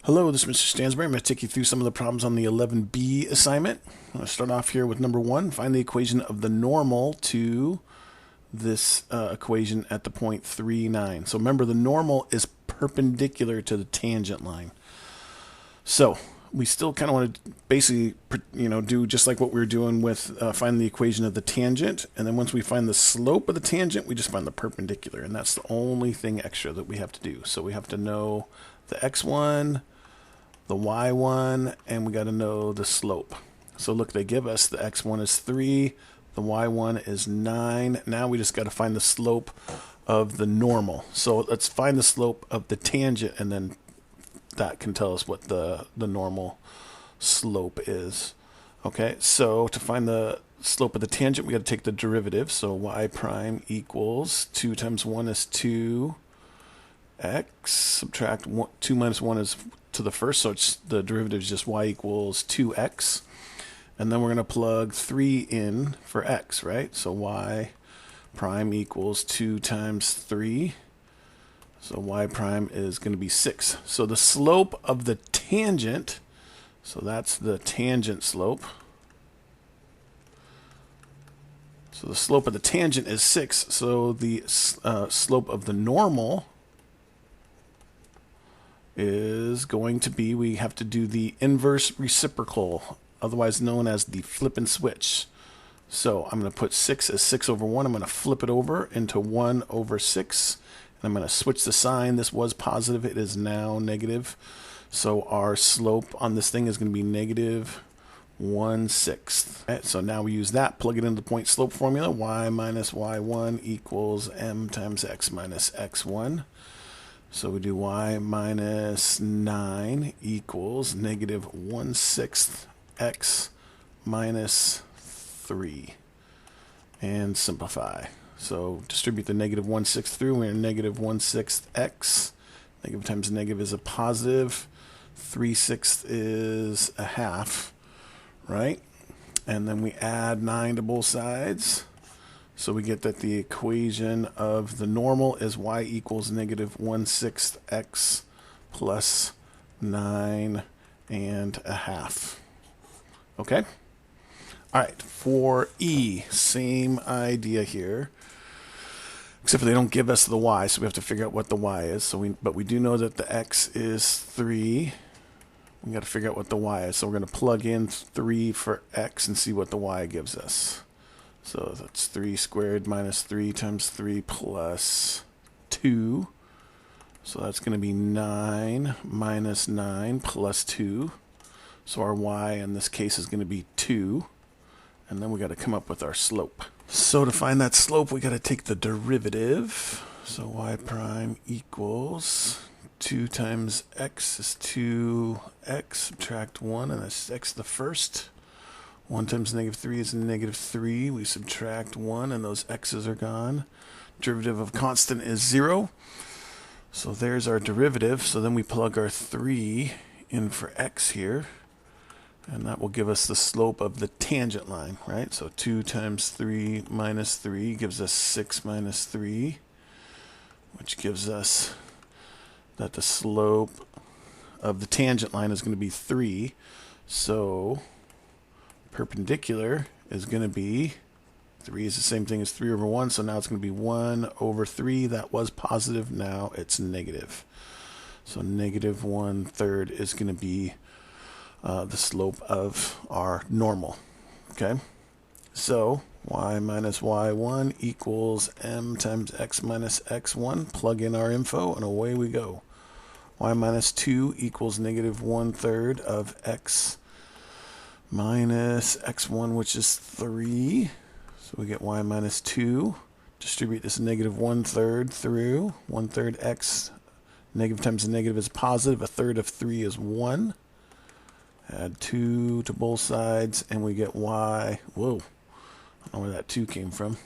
Hello, this is Mr. Stansbury. I'm going to take you through some of the problems on the 11B assignment. I'm going to start off here with number 1. Find the equation of the normal to this equation at the point 3, 9. So remember, the normal is perpendicular to the tangent line. So we still kind of want to basically, do just like what we were doing with find the equation of the tangent. And then once we find the slope of the tangent, we just find the perpendicular. And that's the only thing extra that we have to do. So we have to know the x1, the y1, and we got to know the slope. So look, they give us the x1 is 3, the y1 is 9. Now we just got to find the slope of the normal. So let's find the slope of the tangent, and then that can tell us what the normal slope is. Okay, so to find the slope of the tangent, we got to take the derivative. So y prime equals 2 times 1 is 2x, subtract 2 minus 1 is to the first, so the derivative is just y equals 2x. And then we're going to plug 3 in for x, right? So y prime equals 2 times 3. So y prime is going to be 6. So the slope of the tangent, so that's the tangent slope. So the slope of the tangent is 6. So the slope of the normal is going to be, we have to do the inverse reciprocal, otherwise known as the flip and switch. So I'm going to put 6 as 6 over 1. I'm going to flip it over into 1 over 6. And I'm going to switch the sign. This was positive. It is now negative. So our slope on this thing is going to be negative 1/6. Right, so now we use that, plug it into the point slope formula. Y minus y1 equals m times x minus x1. So we do y minus 9 equals negative 1/6 x minus 3. And simplify. So distribute the negative 1/6 through. We're negative 1/6 x. Negative times negative is a positive. 3/6 is a half, right? And then we add 9 to both sides. So we get that the equation of the normal is y equals negative 1/6 x plus 9 and a half. Okay? All right, for E, same idea here. Except for they don't give us the y, so we have to figure out what the y is. But we do know that the x is 3. We got to figure out what the y is. So we're going to plug in 3 for x and see what the y gives us. So that's 3 squared minus 3 times 3 plus 2. So that's going to be 9 minus 9 plus 2. So our y in this case is going to be 2. And then we got to come up with our slope. So to find that slope, we got to take the derivative. So y prime equals 2 times x is 2x, subtract 1, and that's x the first. 1 times negative 3 is negative 3. We subtract 1, and those x's are gone. Derivative of constant is 0. So there's our derivative. So then we plug our 3 in for x here. And that will give us the slope of the tangent line, right? So 2 times 3 minus 3 gives us 6 minus 3, which gives us that the slope of the tangent line is going to be 3. So perpendicular is going to be, 3 is the same thing as 3 over 1, so now it's going to be 1 over 3. That was positive, now it's negative. So negative 1/3 is going to be the slope of our normal. Okay, so y minus y1 equals m times x minus x1. Plug in our info and away we go. Y minus 2 equals negative 1/3 of x minus x1, which is 3. So we get y minus 2. Distribute this negative 1/3 through. 1/3 x, negative times a negative is positive. 1/3 of 3 is 1. Add 2 to both sides, and we get y. Whoa, I don't know where that 2 came from.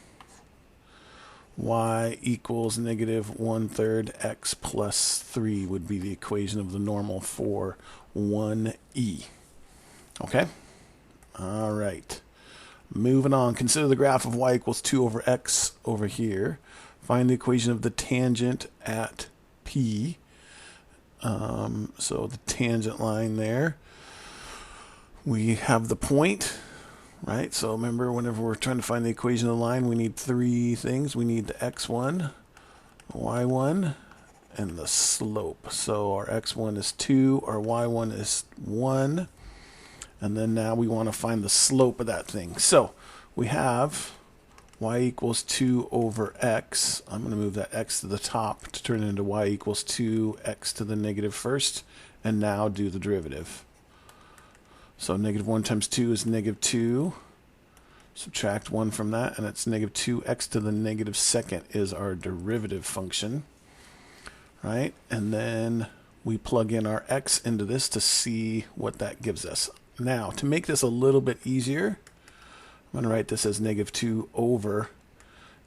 Y equals negative 1/3 x plus 3 would be the equation of the normal for 1E. Okay? All right. Moving on. Consider the graph of y equals 2 over x over here. Find the equation of the tangent at P. So the tangent line there, we have the point, right? So remember, whenever we're trying to find the equation of the line, we need three things. We need the x1, y1, and the slope. So our x1 is 2, our y1 is 1, and then now we want to find the slope of that thing. So we have y equals 2 over x. I'm going to move that x to the top to turn it into y equals 2x to the negative first, and now do the derivative. So negative 1 times 2 is negative 2. Subtract 1 from that, and it's negative 2x to the negative second is our derivative function. Right? And then we plug in our x into this to see what that gives us. Now, to make this a little bit easier, I'm going to write this as negative 2 over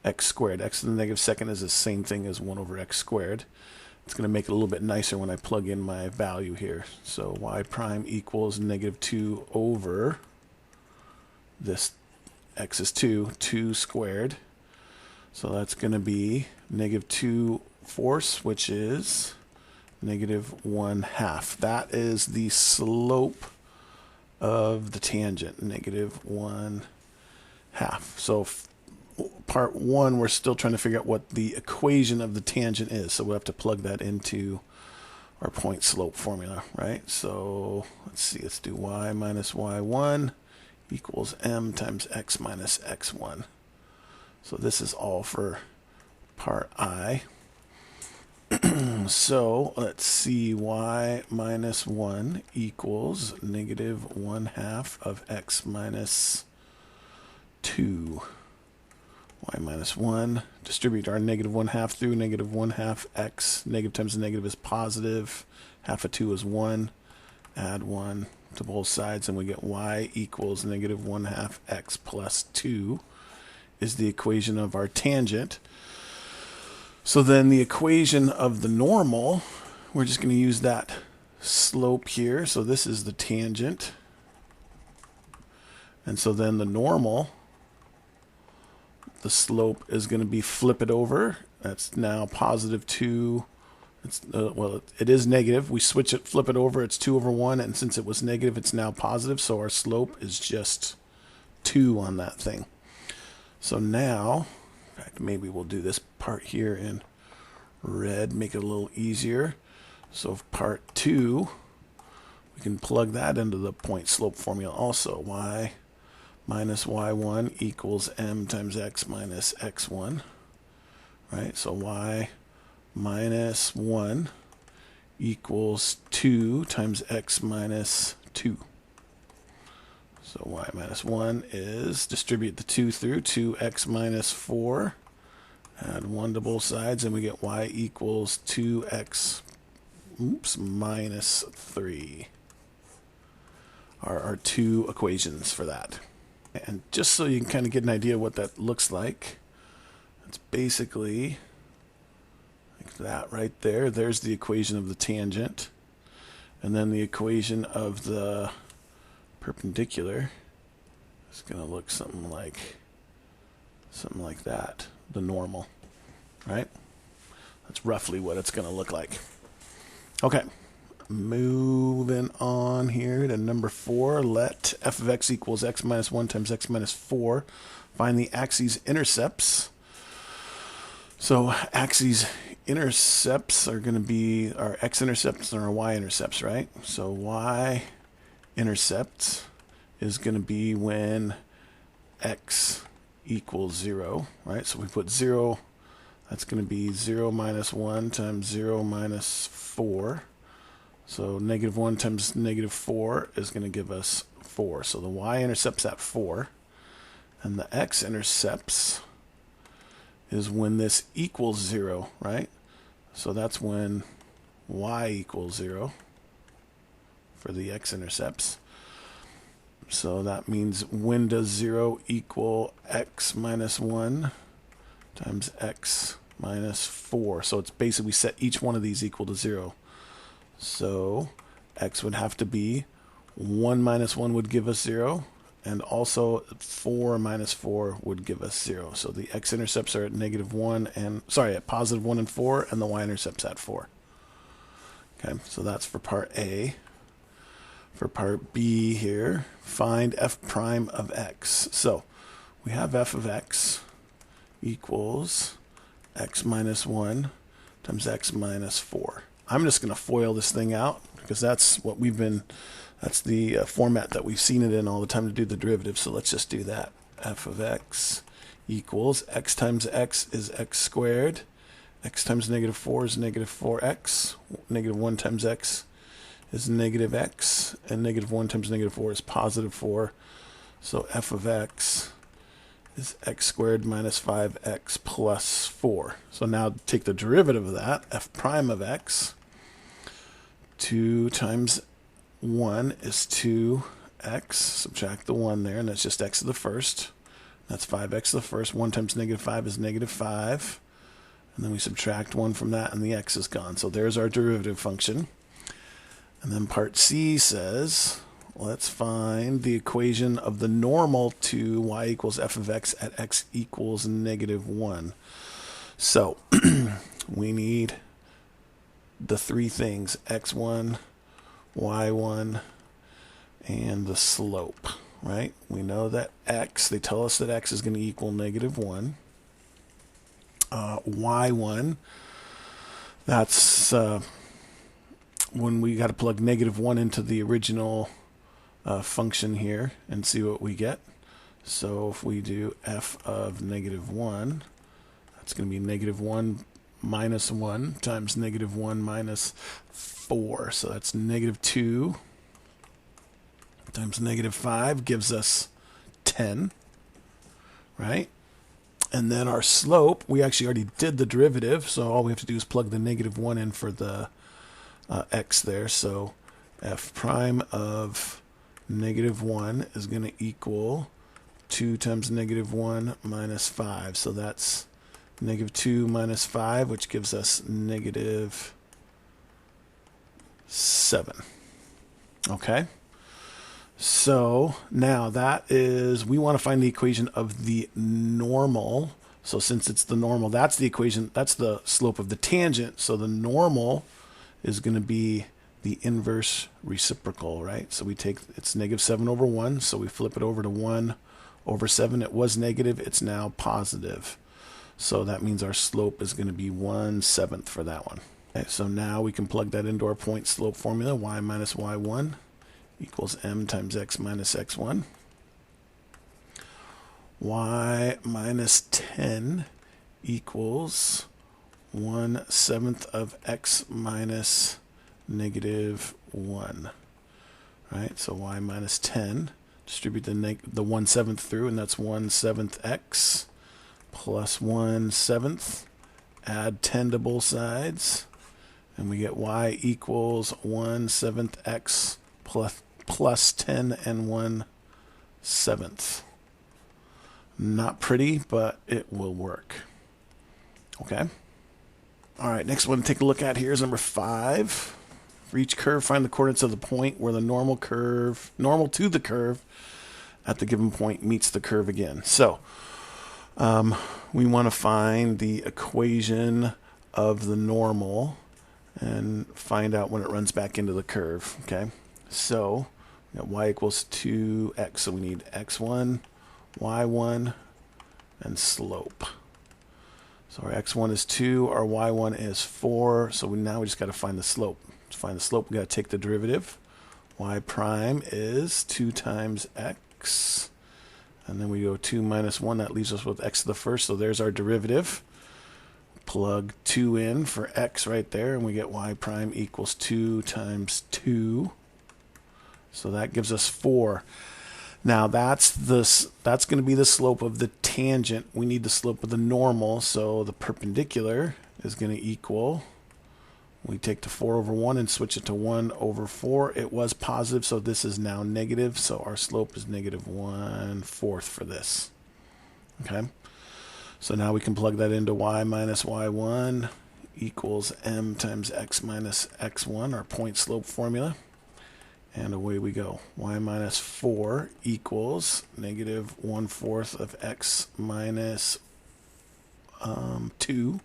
x squared. X to the negative second is the same thing as 1 over x squared. It's going to make it a little bit nicer when I plug in my value here. So y prime equals negative 2 over this x is 2 squared. So that's going to be negative 2 fourths, which is negative 1/2. That is the slope of the tangent, negative 1/2. So part 1, we're still trying to figure out what the equation of the tangent is. So we'll have to plug that into our point slope formula, right? So let's see, let's do y minus y1 equals m times x minus x1. So this is all for part I. So let's see, y minus 1 equals negative 1/2 of x minus 2. Y minus 1, distribute our negative 1/2 through negative 1/2 x. Negative times a negative is positive. Half of 2 is 1. Add 1 to both sides, and we get y equals negative 1/2 x plus 2 is the equation of our tangent. So then the equation of the normal, we're just going to use that slope here. So this is the tangent. And so then the normal, the slope is going to be flip it over. That's now positive 2. It's, well, it is negative. We switch it, flip it over. It's 2 over 1. And since it was negative, it's now positive. So our slope is just 2 on that thing. So now, in fact, maybe we'll do this part here in red, make it a little easier. So part 2, we can plug that into the point slope formula also. Y minus y1 equals m times x minus x1. Right? So y minus 1 equals 2 times x minus 2. So y minus 1 is, distribute the 2 through, 2x minus 4. Add 1 to both sides, and we get y equals 2x minus 3. Are our two equations for that. And just so you can kind of get an idea what that looks like, it's basically like that right there. There's the equation of the tangent. And then the equation of the perpendicular is going to look something like that, the normal, right? That's roughly what it's going to look like. Okay, moving on here to number 4. Let f of x equals x minus 1 times x minus 4. Find the axes intercepts. So axes intercepts are going to be our x-intercepts and our y-intercepts, right? So y-intercepts is going to be when x equals 0, right? So we put 0, that's going to be 0 minus 1 times 0 minus 4. So negative 1 times negative 4 is going to give us 4. So the y-intercept's at 4. And the x-intercepts is when this equals 0, right? So that's when y equals 0 for the x-intercepts. So that means when does 0 equal x minus 1 times x minus 4. So it's basically set each one of these equal to 0. So x would have to be 1 minus 1 would give us 0. And also 4 minus 4 would give us 0. So the x-intercepts are at negative 1 and, sorry, at positive 1 and 4, and the y-intercepts at 4. Okay, so that's for part A. For part B here, find f prime of x. So we have f of x equals x minus 1 times x minus 4. I'm just going to FOIL this thing out because that's what that's the format that we've seen it in all the time to do the derivative. So let's just do that. F of x equals x times x is x squared. X times negative 4 is negative 4x. Negative 1 times x is negative x. And negative 1 times negative 4 is positive 4. So f of x is x squared minus 5x plus 4. So now take the derivative of that, f prime of x. 2 times 1 is 2x. Subtract the 1 there, and that's just x to the first. That's 5x to the first. 1 times negative 5 is negative 5. And then we subtract 1 from that, and the x is gone. So there's our derivative function. And then part C says, let's find the equation of the normal to y equals f of x at x equals negative 1. So we need the three things, x1, y1, and the slope, right? We know that x, they tell us that x is going to equal negative 1. Y1, that's when we got to plug negative 1 into the original function here and see what we get. So if we do f of negative 1, that's going to be negative 1 minus 1 times negative 1 minus 4. So that's negative 2 times negative 5 gives us 10, right? And then our slope, we actually already did the derivative, so all we have to do is plug the negative 1 in for the x there. So f prime of negative 1 is going to equal 2 times negative 1 minus 5. So that's negative 2 minus 5, which gives us negative 7. Okay? So now that is, we want to find the equation of the normal. So since it's the normal, that's the equation, that's the slope of the tangent. So the normal is going to be the inverse reciprocal, right? So we take, it's negative 7 over 1. So we flip it over to 1 over 7. It was negative. It's now positive. So that means our slope is going to be 1/7 for that one. Okay, so now we can plug that into our point slope formula. Y minus y1 equals m times x minus x1. Y minus 10 equals 1/7 of x minus negative 1. Right, so y minus 10, distribute the 1/7 through, and that's 1/7 x plus 1/7. Add 10 to both sides, and we get y equals 1/7 x plus 10 and 1/7. Not pretty, but it will work. Okay. All right, next one to take a look at here is number 5. For each curve, find the coordinates of the point where the normal to the curve at the given point meets the curve again. So we want to find the equation of the normal and find out when it runs back into the curve. Okay, so we got y equals 2x, so we need x1, y1, and slope. So our x1 is 2, our y1 is 4, so now we just got to find the slope. To find the slope, we got to take the derivative. Y prime is 2 times x, and then we go 2 minus 1. That leaves us with x to the first, so there's our derivative. Plug 2 in for x right there, and we get y prime equals 2 times 2. So that gives us 4. Now that's going to be the slope of the tangent. We need the slope of the normal, so the perpendicular is going to equal, we take the 4 over 1 and switch it to 1 over 4. It was positive, so this is now negative, so our slope is negative 1/4 for this. Okay, so now we can plug that into y minus y1 equals m times x minus x1, our point slope formula. And away we go. Y minus 4 equals negative 1/4 of x minus 2,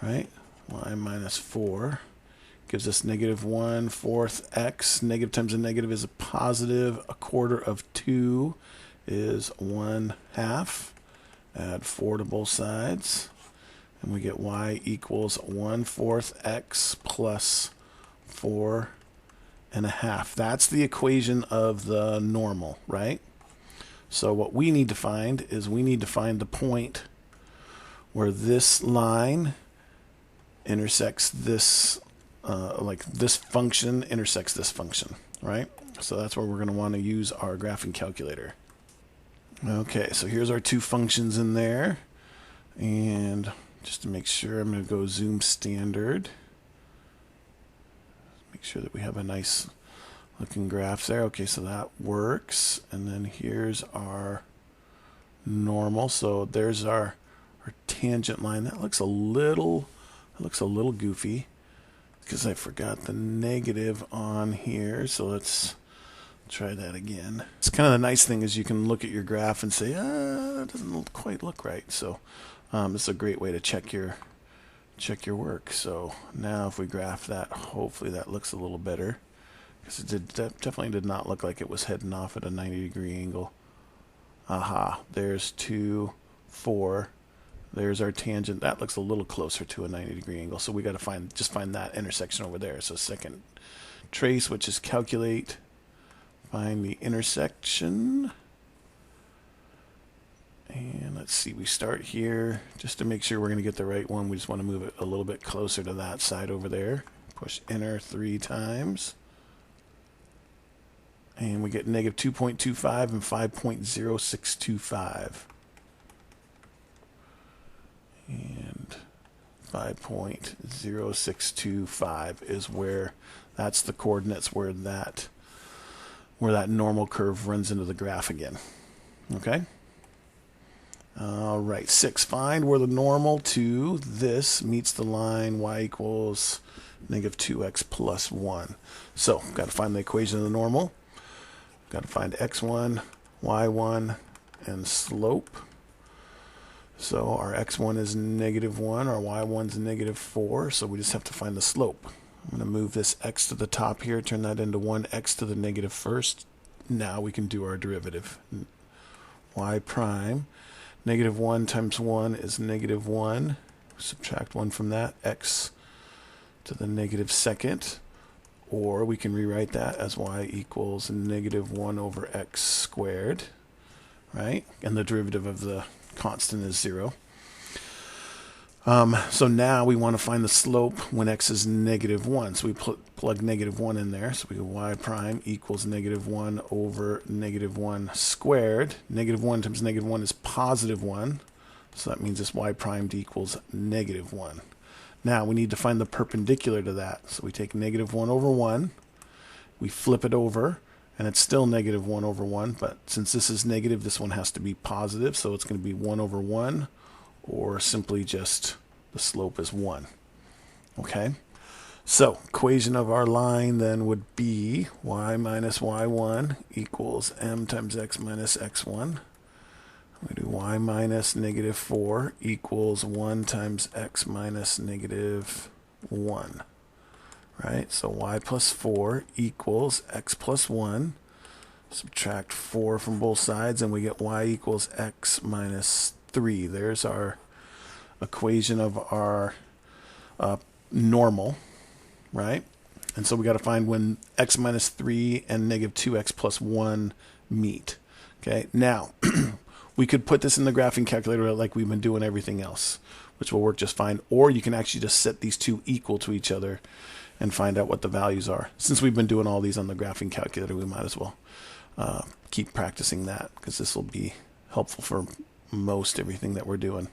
right? Y minus 4 gives us negative 1/4 x. Negative times a negative is a positive. 1/4 of 2 is 1/2. Add 4 to both sides. And we get y equals 1/4 x plus 4.5. That's the equation of the normal, right? So what we need to find is we need to find the point where this line intersects this, like this function intersects this function, right? So that's where we're going to want to use our graphing calculator. Okay, so here's our two functions in there. And just to make sure, I'm going to go zoom standard. Make sure that we have a nice looking graph there. Okay, so that works. And then here's our normal. So there's our tangent line. That looks a little goofy because I forgot the negative on here. So let's try that again. It's kind of the nice thing is you can look at your graph and say, that doesn't quite look right. So it's a great way to check your work. So now if we graph that, hopefully that looks a little better, because it definitely did not look like it was heading off at a 90-degree angle. Aha, there's 2, 4. There's our tangent. That looks a little closer to a 90-degree angle. So we got to find that intersection over there. So second trace, which is calculate, find the intersection. And let's see, we start here. Just to make sure we're going to get the right one, we just want to move it a little bit closer to that side over there. Push enter 3 times. And we get negative 2.25 and 5.0625. And 5.0625 is where, that's the coordinates where that normal curve runs into the graph again. Okay? All right, 6. Find where the normal to this meets the line y equals negative 2x plus 1. So, got to find the equation of the normal. Got to find x1, y1, and slope. So our x1 is negative 1, our y1 is negative 4, so we just have to find the slope. I'm going to move this x to the top here, turn that into 1x to the negative first. Now we can do our derivative. Y prime, negative 1 times 1 is negative 1. Subtract 1 from that, x to the negative second. Or we can rewrite that as y equals negative 1 over x squared, right? And the derivative of the constant is 0. So now we want to find the slope when x is negative 1. So we plug negative 1 in there. So we go y prime equals negative 1 over negative 1 squared. Negative 1 times negative 1 is positive 1. So that means this y primed equals negative 1. Now we need to find the perpendicular to that. So we take negative 1 over 1. We flip it over. And it's still negative 1 over 1, but since this is negative, this one has to be positive, so it's going to be 1 over 1, or simply just the slope is 1. Okay? So, equation of our line then would be y minus y1 equals m times x minus x1. We do y minus negative 4 equals 1 times x minus negative 1. Right, so y plus 4 equals x plus 1. Subtract 4 from both sides, and we get y equals x minus 3. There's our equation of our normal, right? And so we got to find when x minus 3 and negative 2x plus 1 meet. Okay, now we could put this in the graphing calculator like we've been doing everything else, which will work just fine. Or you can actually just set these two equal to each other and find out what the values are. Since we've been doing all these on the graphing calculator, we might as well keep practicing that, because this will be helpful for most everything that we're doing.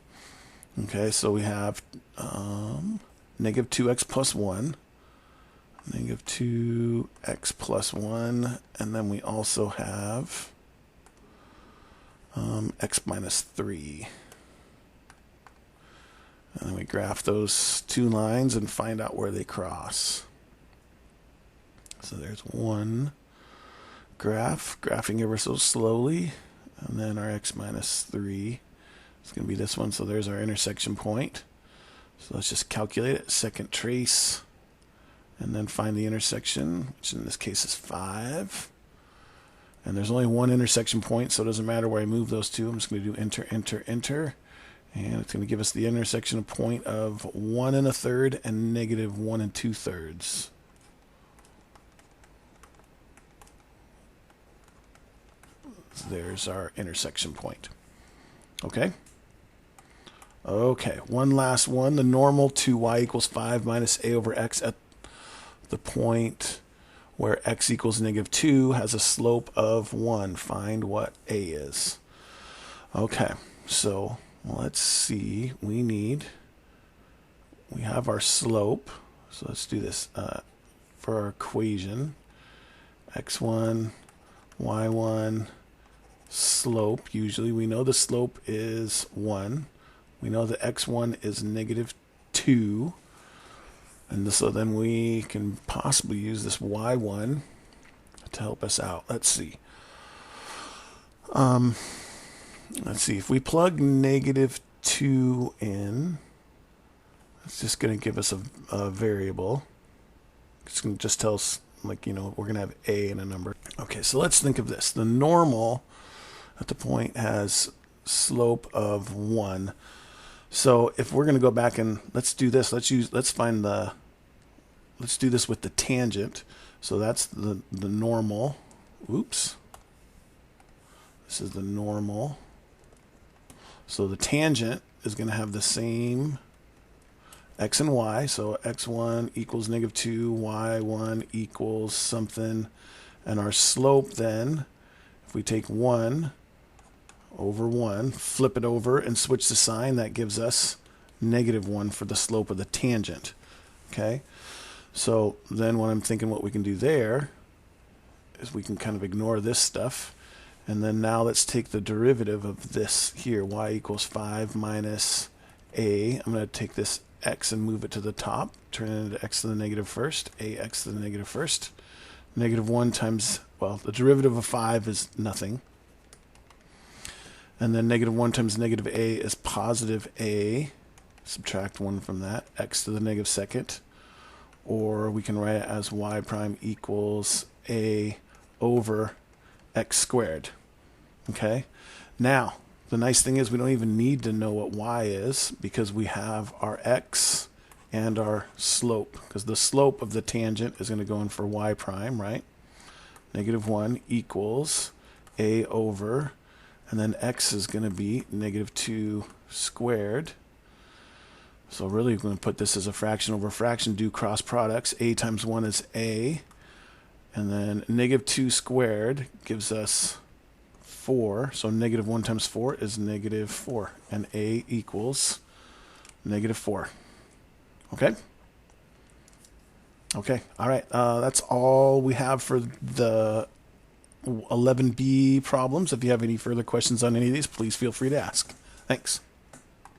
Okay, so we have negative 2x plus 1, negative 2x plus 1, and then we also have x minus 3. And we graph those two lines and find out where they cross. So there's one graph, graphing ever so slowly. And then our x minus 3 is going to be this one. So there's our intersection point. So let's just calculate it. Second trace. and then find the intersection, which in this case is 5. And there's only one intersection point, so it doesn't matter where I move those two. I'm just going to do enter, enter, enter. And it's going to give us the intersection point of 1 1/3 and negative 1 2/3. There's our intersection point. Okay? Okay, one last one. The normal to y equals 5 minus a over x at the point where x equals negative 2 has a slope of 1. Find what a is. Okay, so let's see. We have our slope. So let's do this for our equation. x1, y1, slope. Usually we know the slope is 1. We know that x1 is negative 2. And so then we can possibly use this y1 to help us out. Let's see. Let's see. If we plug negative 2 in, it's just going to give us a variable. It's going to just tell us, like, you know, we're going to have a in a number. Okay, so let's think of this. The normal at the point has slope of 1. So if we're going to go back and let's do this, let's do this with the tangent. So that's the normal. Oops. This is the normal. So the tangent is going to have the same x and y. So x1 equals negative 2, y1 equals something. And our slope then, if we take 1 over 1, flip it over and switch the sign, that gives us negative 1 for the slope of the tangent. Okay, so then what I'm thinking what we can do there is we can kind of ignore this stuff, and then now let's take the derivative of this here, y equals 5 minus a. I'm going to take this x and move it to the top, turn it into x to the negative first, ax to the negative first. Negative 1 times, well, the derivative of 5 is nothing. And then negative 1 times negative a is positive a. Subtract 1 from that. X to the negative second. Or we can write it as y prime equals a over x squared. Okay? Now, the nice thing is we don't even need to know what y is because we have our x and our slope. Because the slope of the tangent is going to go in for y prime, right? Negative 1 equals a over, and then x is going to be negative 2 squared. So really we're going to put this as a fraction over fraction, do cross products. A times 1 is a, and then negative 2 squared gives us 4. So negative 1 times 4 is negative 4, and a equals negative 4. Okay? Okay, all right. That's all we have for the 11B problems. If you have any further questions on any of these, please feel free to ask. Thanks.